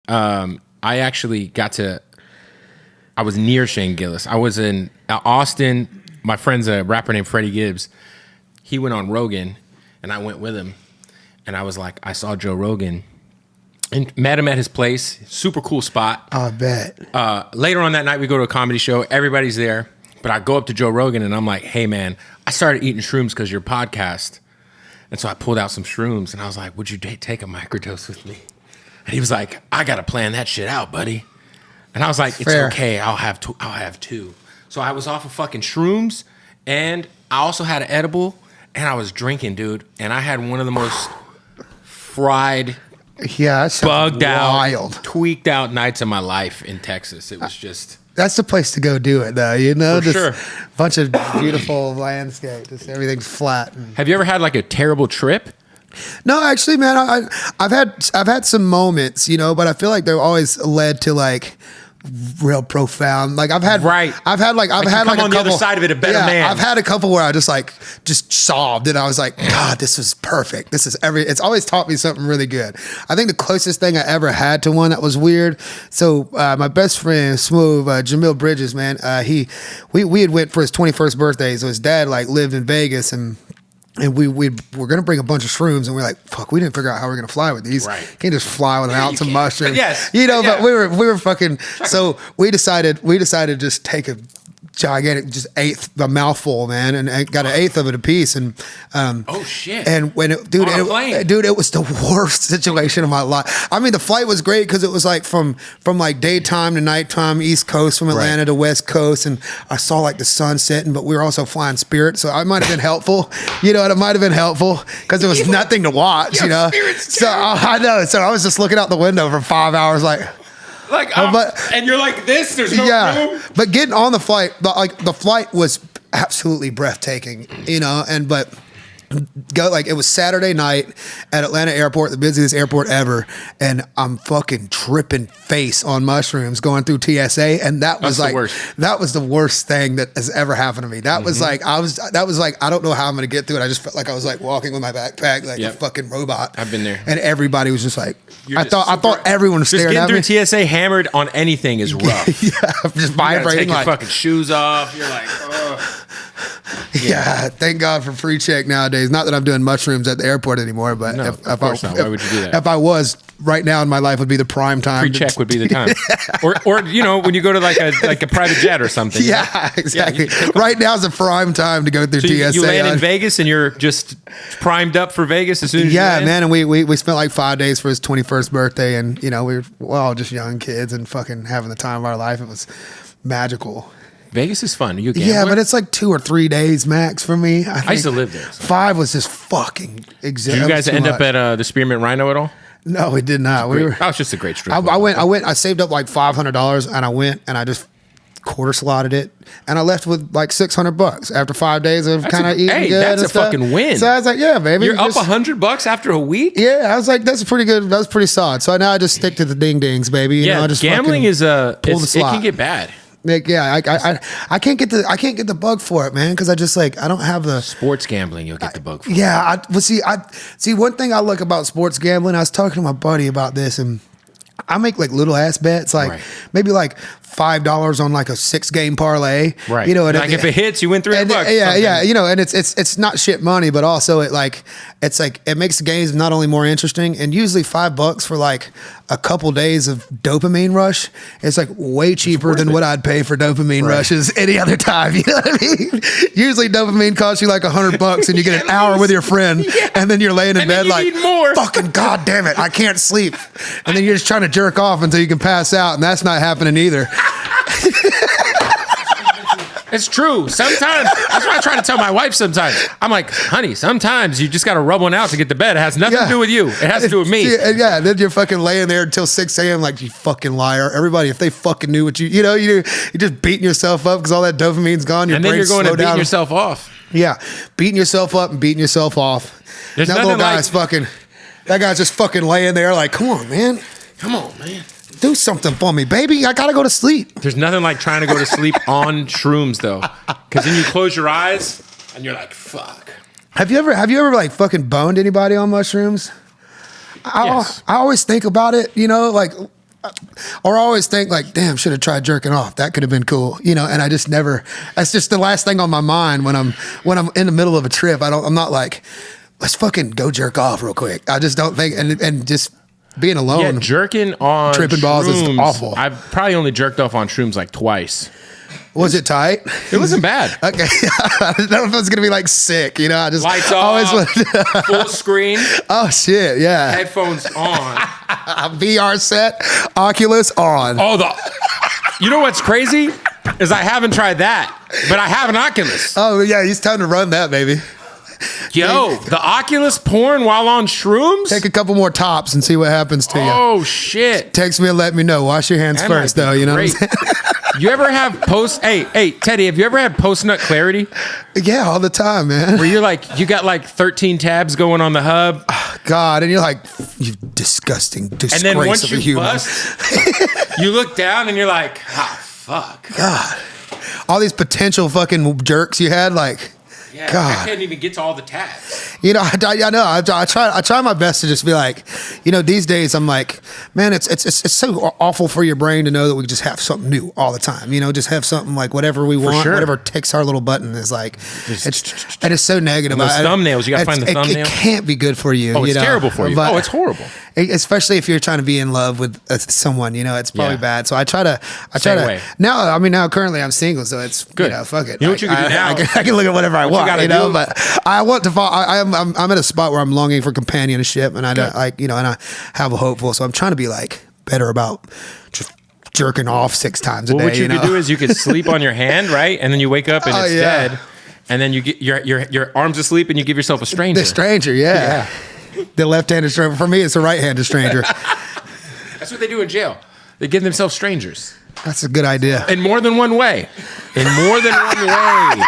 I actually I was near Shane Gillis. I was in Austin. My friend's a rapper named Freddie Gibbs. He went on Rogan, and I went with him. And I was like, I saw Joe Rogan. And met him at his place. Super cool spot. I bet. Later on that night, we go to a comedy show. Everybody's there. But I go up to Joe Rogan, and I'm like, hey, man, I started eating shrooms because your podcast. And so I pulled out some shrooms, and I was like, would you take a microdose with me? And he was like, I got to plan that shit out, buddy. And I was like, it's okay. I'll have two. So I was off of fucking shrooms, and I also had an edible, and I was drinking, dude. And I had one of the most fried, bugged out, tweaked out nights of my life in Texas. It was just... That's the place to go do it, though. You know, For just sure. a bunch of beautiful landscape. Just everything's flat. Have you ever had like a terrible trip? No, actually, man, I've had some moments, you know, but I feel like they're always led to like real profound. Like I've had like a couple on the other side of it a better man. I've had a couple where I just sobbed and I was like, God, this was perfect. It's always taught me something really good. I think the closest thing I ever had to one that was weird. So my best friend, Smooth, Jamil Bridges, man, we had went for his 21st birthday. So his dad like lived in Vegas and we were gonna bring a bunch of shrooms, and we're like, "Fuck, we didn't figure out how we're gonna fly with these. Right. Can't just fly with an ounce of mushrooms." Yes, you know. But we were fucking. So we decided to just take a gigantic, just a mouthful, man, and got an eighth of it a piece. And oh shit! And when it was the worst situation of my life. I mean, the flight was great because it was like from like daytime to nighttime, East Coast, from Atlanta to West Coast, and I saw like the sun setting. But we were also flying Spirit, so I might have been helpful. You know, it might have been helpful because there was nothing to watch. You know, so I know. So I was just looking out the window for 5 hours, like. And you're like this. There's no room. But getting on the flight, the flight was absolutely breathtaking, you know. But it was Saturday night at Atlanta Airport, the busiest airport ever, and I'm fucking tripping face on mushrooms going through TSA, and that was the worst thing that has ever happened to me. That was like I don't know how I'm gonna get through it. I just felt like I was like walking with my backpack like a fucking robot. I've been there, and everybody was just like. I thought everyone was staring at me. Getting through TSA hammered on anything is rough. Yeah, just vibrating. Take your fucking shoes off. You're like, oh. Yeah, thank God for pre-check nowadays. Not that I'm doing mushrooms at the airport anymore, but no, of course not. Why would you do that? If I was, right now in my life would be the prime time. Pre-check would be the time. or you know, when you go to like a private jet or something. Yeah, exactly. Right now is the prime time to go through TSA. You land in Vegas and you're just primed up for Vegas as soon as you land? Man, and we spent like 5 days for his 21st birthday, and you know, we were all just young kids and fucking having the time of our life. It was magical. Vegas is fun. Are you a gambler? Yeah, but it's like 2 or 3 days max for me. I used to live there. So. 5 was just fucking Did you guys end up at the Spearmint Rhino at all? No, we did not. That was just a great strip. I saved up like $500 and I went and I just quarter slotted it and I left with like $600 after 5 days of kind of eating good. That's a fucking win. So I was like, yeah, baby. You're up $100 after a week? Yeah, I was like, that's pretty good. That was pretty solid. So now I just stick to the ding dings, baby. You know, I just gambling it can get bad. Like, yeah, I can't get the bug for it, man, because I just like I don't have the sports gambling. You'll get the bug for. Yeah, see one thing I like about sports gambling. I was talking to my buddy about this, and I make like little ass bets, like maybe like $5 on like a 6-game parlay, right? You know, and like if it hits, you win $300. Yeah, you know, and it's not shit money, but also it makes the games not only more interesting, and usually $5 for like a couple days of dopamine rush. It's like way cheaper than what I'd pay for dopamine rushes any other time. You know what I mean? Usually dopamine costs you like $100 and you get an hour with your friend, and then you're laying in bed like, fucking god damn it, I can't sleep, and then you're just trying to jerk off until you can pass out, and that's not happening either. It's true. Sometimes that's what I try to tell my wife. Sometimes I'm like, honey, sometimes you just got to rub one out to get to bed. It has nothing to do with you. It has to do with me. Yeah. Then you're fucking laying there until 6 a.m. like, you fucking liar. Everybody, if they fucking knew what you're just beating yourself up because all that dopamine's gone. And then you're going to beating yourself off. Yeah, beating yourself up and beating yourself off. That little guy's that guy's just fucking laying there like, come on, man. Do something for me, baby. I gotta go to sleep. There's nothing like trying to go to sleep on shrooms, though, because then you close your eyes and you're like, "Fuck." Have you ever like fucking boned anybody on mushrooms? Yes. I always think about it. You know, like or I always think like, damn, should have tried jerking off. That could have been cool, you know. And I just never. That's just the last thing on my mind when I'm in the middle of a trip. I'm not like, let's fucking go jerk off real quick. I just don't think, and just being alone. Yeah, jerking on tripping balls is awful. I've probably only jerked off on shrooms like twice. Was it tight? It wasn't bad. Okay. I don't know if it was gonna be like sick, you know. I just Lights always off, full screen, oh shit, yeah. headphones on, A VR set, Oculus on. oh you know what's crazy is I haven't tried that, but I have an Oculus. Oh yeah, it's time to run that, baby. Yo, the Oculus porn while on shrooms? Take a couple more tops and see what happens to you. Oh shit. Text me and let me know. Wash your hands That first, might be though. You know what I'm great. saying? You ever have hey, Teddy, have you ever had post-nut clarity? Yeah, all the time, man. Where you're like, you got like 13 tabs going on the hub. God, and you're like, you disgusting disgrace And then once of a you human. bust, you look down and you're like, ah, fuck. God, all these potential fucking jerks you had, like, Yeah, God. I can't even get to all the tabs. you know, I know. I try my best to just be like, you know, these days I'm like, man, it's so awful for your brain to know that we just have something new all the time. You know, just have something like whatever we want, sure. whatever ticks our little button is like. It's so negative. And those thumbnails, you gotta find the thumbnails. It can't be good for you. Oh, it's you know? terrible for you. But- Oh, it's horrible. Especially if you're trying to be in love with someone, you know, it's probably Yeah. bad. So I try to Same way. now currently I'm single, so it's Good. You know, fuck it. You know what you can do now? I can look at whatever I want, gotta you know. do- But I want to fall. I'm at a spot where I'm longing for companionship, and I don't like, you know, and I have a hopeful. So I'm trying to be like better about just jerking off 6 times a day. What you know? could do is you could sleep on your hand, right? And then you wake up and Oh, it's yeah. dead. And then you get your arms asleep and you give yourself a stranger. the stranger, yeah. The left-handed stranger. For me, it's a right-handed stranger. That's what they do in jail. They give themselves strangers. That's a good idea. In more than one way. In more than one way.